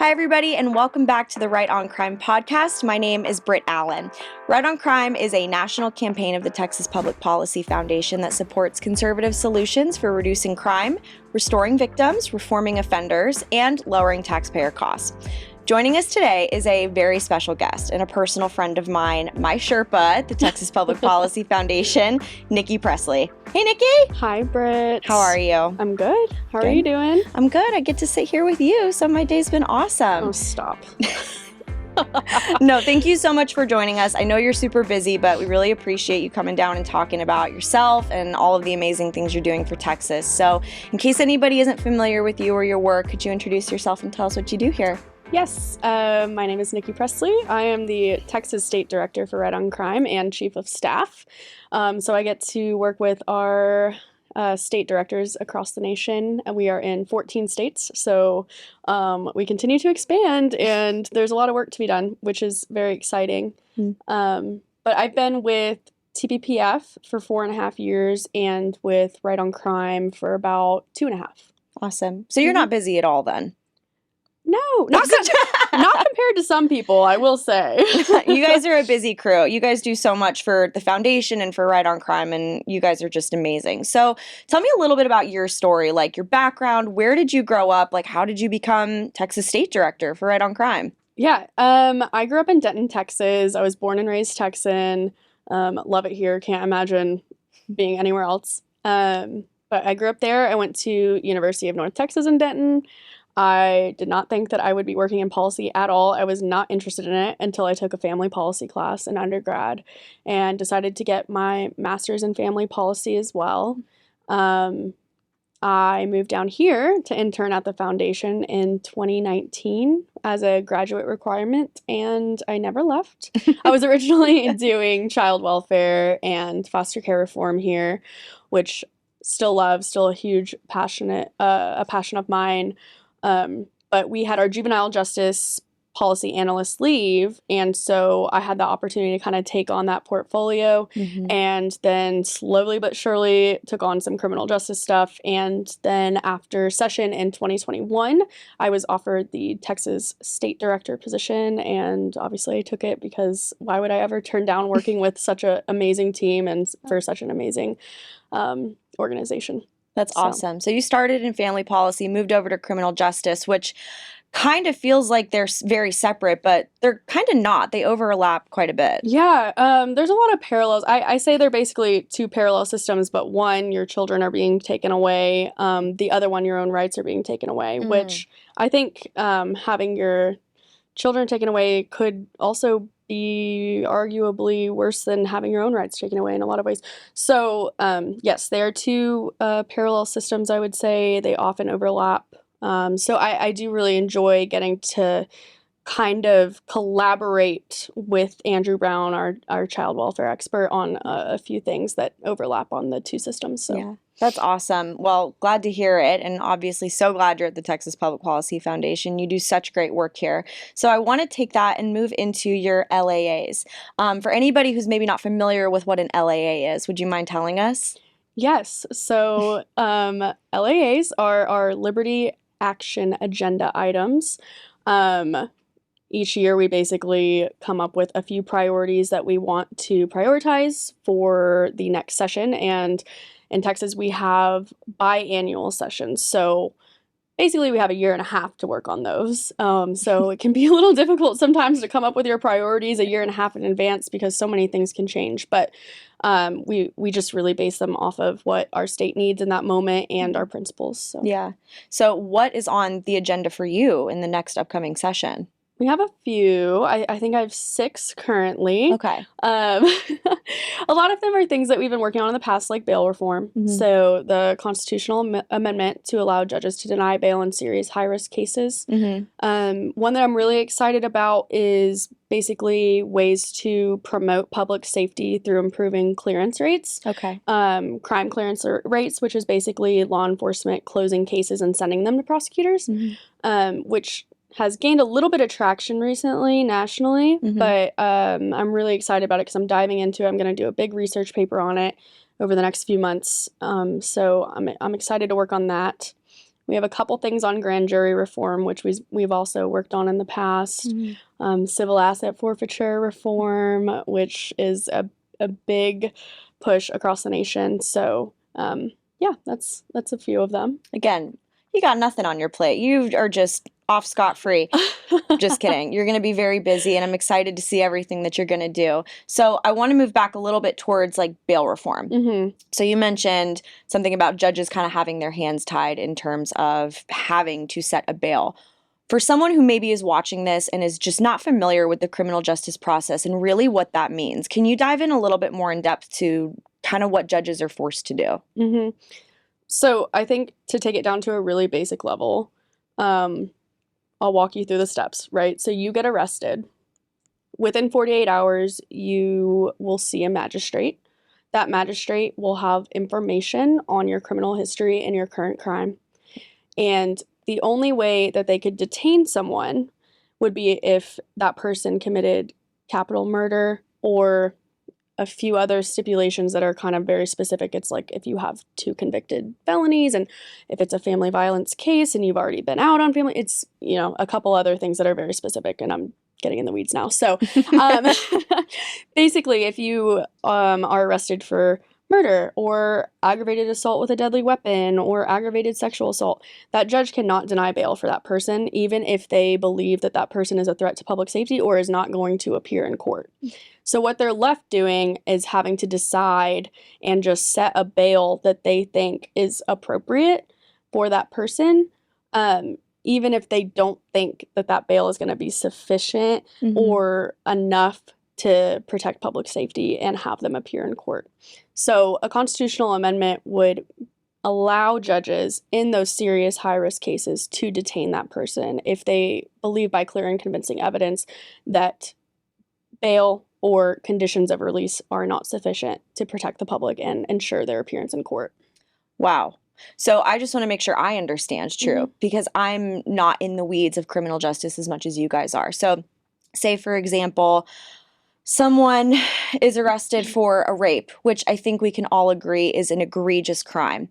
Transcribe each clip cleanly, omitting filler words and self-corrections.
Hi, everybody, and welcome back to the ROC Podcast. My name is Britt Allen. ROC is a national campaign of the Texas Public Policy Foundation that supports conservative solutions for reducing crime, restoring victims, reforming offenders, and lowering taxpayer costs. Joining us today is a very special guest and a personal friend of mine, my Sherpa at the Texas Public Policy Foundation, Nikki Pressley. Hey, Nikki. Hi, Britt. How are you? I'm good. How are you doing? I'm good. I get to sit here with you, so my day's been awesome. Oh, stop. No, thank you so much for joining us. I know you're super busy, but we really appreciate you coming down and talking about yourself and all of the amazing things you're doing for Texas. So in case anybody isn't familiar with you or your work, could you introduce yourself and tell us what you do here? Yes, my name is Nikki Pressley. I am the Texas State Director for ROC and Chief of Staff. So I get to work with our state directors across the nation. We are in 14 states, so we continue to expand, and there's a lot of work to be done, which is very exciting. But I've been with TPPF for 4.5 years and with Right on Crime for about 2.5. Awesome. So you're not busy at all then? No, not compared to some people, I will say. You guys are a busy crew. You guys do so much for the foundation and for Right on Crime, and you guys are just amazing. So tell me a little bit about your story, like your background. Where did you grow up? Like, how did you become Texas State Director for Right on Crime? Yeah, I grew up in Denton, Texas. I was born and raised Texan. Love it here. Can't imagine being anywhere else. But I grew up there. I went to University of North Texas in Denton. I did not think that I would be working in policy at all. I was not interested in it until I took a family policy class in undergrad and decided to get my master's in family policy as well. I moved down here to intern at the foundation in 2019 as a graduate requirement, and I never left. I was originally doing child welfare and foster care reform here, which still a huge passion of mine. But we had our juvenile justice policy analyst leave, and so I had the opportunity to kind of take on that portfolio, and then slowly but surely took on some criminal justice stuff. And then after session in 2021, I was offered the Texas State Director position, and obviously I took it because why would I ever turn down working with such an amazing team and for such an amazing organization. That's awesome. So you started in family policy, moved over to criminal justice, which kind of feels like they're very separate, but they're kind of not. They overlap quite a bit. Yeah, there's a lot of parallels. I say they're basically two parallel systems, but one, your children are being taken away. The other one, your own rights are being taken away, which I think having your children taken away could also be arguably worse than having your own rights taken away in a lot of ways. So, yes, they are two parallel systems, I would say. They often overlap. So I do really enjoy getting to kind of collaborate with Andrew Brown, our child welfare expert, on a few things that overlap on the two systems. So. Yeah. That's awesome. Well, glad to hear it, and obviously so glad you're at the Texas Public Policy Foundation. You do such great work here. So I want to take that and move into your LAAs. For anybody who's maybe not familiar with what an LAA is, would you mind telling us? Yes. So LAAs are our Liberty Action Agenda items. Each year we basically come up with a few priorities that we want to prioritize for the next session, and in Texas, we have biannual sessions, so basically we have 1.5 years to work on those. So it can be a little difficult sometimes to come up with your priorities 1.5 years in advance because so many things can change. But we just really base them off of what our state needs in that moment and our principles. So. Yeah. So what is on the agenda for you in the next upcoming session? We have a few. I think I have 6 currently. Okay. A lot of them are things that we've been working on in the past, like bail reform. So the constitutional amendment to allow judges to deny bail in serious high-risk cases. One that I'm really excited about is basically ways to promote public safety through improving clearance rates. Okay. Crime clearance rates, which is basically law enforcement closing cases and sending them to prosecutors, which has gained a little bit of traction recently nationally, but I'm really excited about it because I'm diving into it. I'm going to do a big research paper on it over the next few months. So I'm excited to work on that. We have a couple things on grand jury reform, which we've also worked on in the past. Civil asset forfeiture reform, which is a big push across the nation. So, yeah, that's a few of them. Again, you got nothing on your plate. You are just off scot-free. Just kidding. You're going to be very busy, and I'm excited to see everything that you're going to do. So I want to move back a little bit towards like bail reform. So you mentioned something about judges kind of having their hands tied in terms of having to set a bail. For someone who maybe is watching this and is just not familiar with the criminal justice process and really what that means, can you dive in a little bit more in depth to kind of what judges are forced to do? So I think to take it down to a really basic level, I'll walk you through the steps, right? So you get arrested. Within 48 hours, you will see a magistrate. That magistrate will have information on your criminal history and your current crime. And the only way that they could detain someone would be if that person committed capital murder or a few other stipulations that are kind of very specific. It's like if you have 2 convicted felonies, and if it's a family violence case and you've already been out on family, it's, a couple other things that are very specific, and I'm getting in the weeds now. So basically, if you are arrested for murder or aggravated assault with a deadly weapon or aggravated sexual assault, that judge cannot deny bail for that person, even if they believe that that person is a threat to public safety or is not going to appear in court. So what they're left doing is having to decide and just set a bail that they think is appropriate for that person, even if they don't think that that bail is going to be sufficient or enough to protect public safety and have them appear in court. So a constitutional amendment would allow judges in those serious high-risk cases to detain that person if they believe by clear and convincing evidence that bail or conditions of release are not sufficient to protect the public and ensure their appearance in court. Wow. So I just want to make sure I understand true, because I'm not in the weeds of criminal justice as much as you guys are. So say, for example, someone is arrested for a rape, which I think we can all agree is an egregious crime.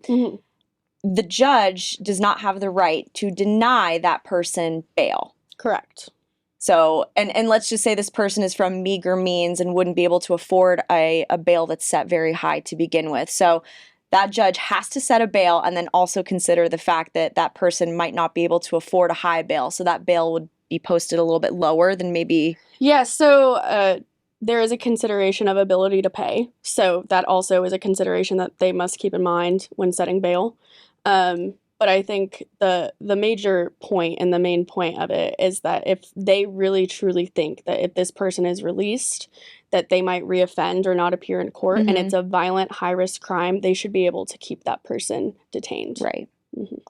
The judge does not have the right to deny that person bail. Correct. So, and let's just say this person is from meager means and wouldn't be able to afford a bail that's set very high to begin with. So that judge has to set a bail and then also consider the fact that that person might not be able to afford a high bail. So that bail would be posted a little bit lower than maybe... Yeah, so there is a consideration of ability to pay. So that also is a consideration that they must keep in mind when setting bail. But I think the major point and the main point of it is that if they really truly think that if this person is released, that they might reoffend or not appear in court, and it's a violent, high-risk crime, they should be able to keep that person detained. Right.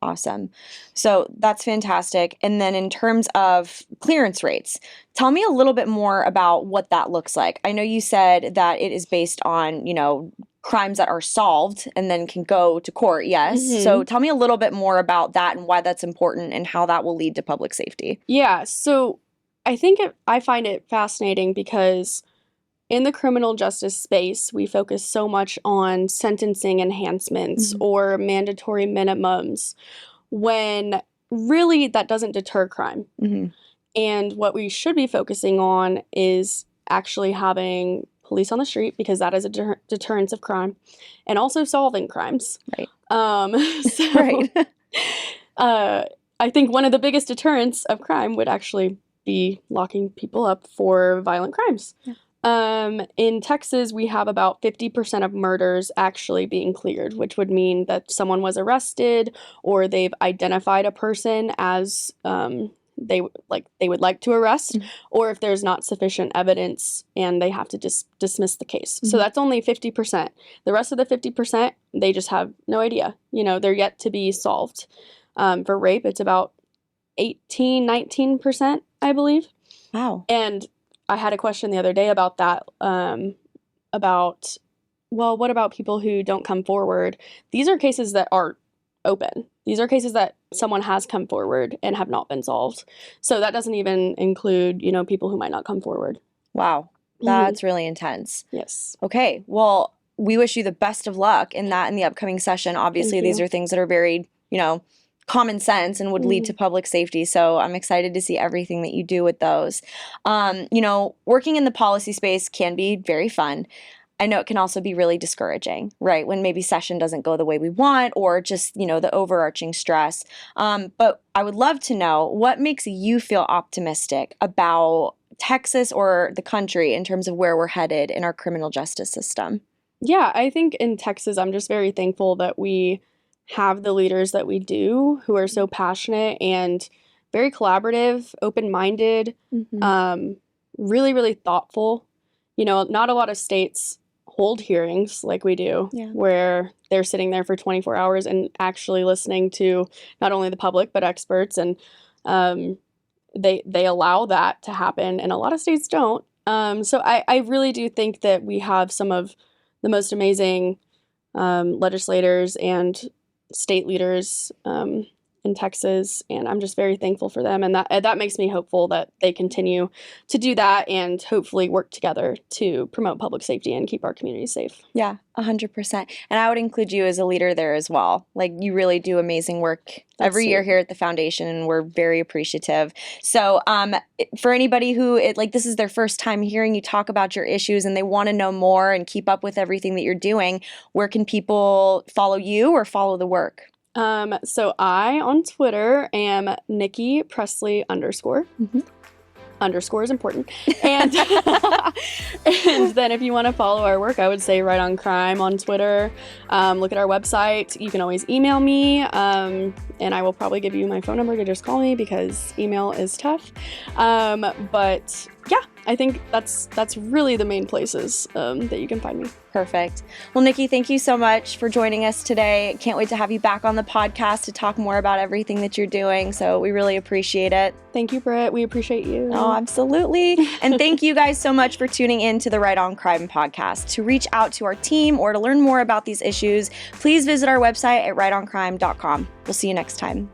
Awesome. So that's fantastic. And then in terms of clearance rates, tell me a little bit more about what that looks like. I know you said that it is based on, crimes that are solved and then can go to court. Yes. So tell me a little bit more about that and why that's important and how that will lead to public safety. Yeah. So I think I find it fascinating because in the criminal justice space, we focus so much on sentencing enhancements or mandatory minimums when really that doesn't deter crime. And what we should be focusing on is actually having police on the street, because that is a deterrence of crime, and also solving crimes. Right. I think one of the biggest deterrents of crime would actually be locking people up for violent crimes. In Texas, we have about 50% of murders actually being cleared, which would mean that someone was arrested or they've identified a person as they would like to arrest, or if there's not sufficient evidence and they have to just dismiss the case. So that's only 50%. The rest of the 50%, they just have no idea. They're yet to be solved. For rape, it's about 19%, I believe. Wow. And I had a question the other day about that, what about people who don't come forward? These are cases that are open. These are cases that someone has come forward and have not been solved. So that doesn't even include, people who might not come forward. Wow. That's really intense. Yes. Okay. Well, we wish you the best of luck in that in the upcoming session. Obviously, these are things that are very, common sense and would lead to public safety. So I'm excited to see everything that you do with those. Working in the policy space can be very fun. I know it can also be really discouraging, right? When maybe session doesn't go the way we want, or just, the overarching stress. But I would love to know, what makes you feel optimistic about Texas or the country in terms of where we're headed in our criminal justice system? Yeah, I think in Texas, I'm just very thankful that we have the leaders that we do, who are so passionate and very collaborative, open-minded, really, really thoughtful. Not a lot of states hold hearings like we do, where they're sitting there for 24 hours and actually listening to not only the public, but experts. And they allow that to happen, and a lot of states don't. So I really do think that we have some of the most amazing legislators and state leaders in Texas, and I'm just very thankful for them, and that makes me hopeful that they continue to do that and hopefully work together to promote public safety and keep our communities safe. Yeah, 100%. And I would include you as a leader there as well. Like, you really do amazing work every year here at the foundation, and we're very appreciative. So for anybody who this is their first time hearing you talk about your issues and they want to know more and keep up with everything that you're doing, where can people follow you or follow the work? So I, on Twitter, am Nikki Pressley _. Underscore is important. And and then if you want to follow our work, I would say Right on Crime on Twitter. Look at our website. You can always email me, and I will probably give you my phone number to just call me, because email is tough. But yeah, I think that's really the main places that you can find me. Perfect. Well, Nikki, thank you so much for joining us today. Can't wait to have you back on the podcast to talk more about everything that you're doing. So we really appreciate it. Thank you, Britt. We appreciate you. Oh, absolutely. And thank you guys so much for tuning in to the Right on Crime podcast. To reach out to our team or to learn more about these issues, please visit our website at rightoncrime.com. We'll see you next time.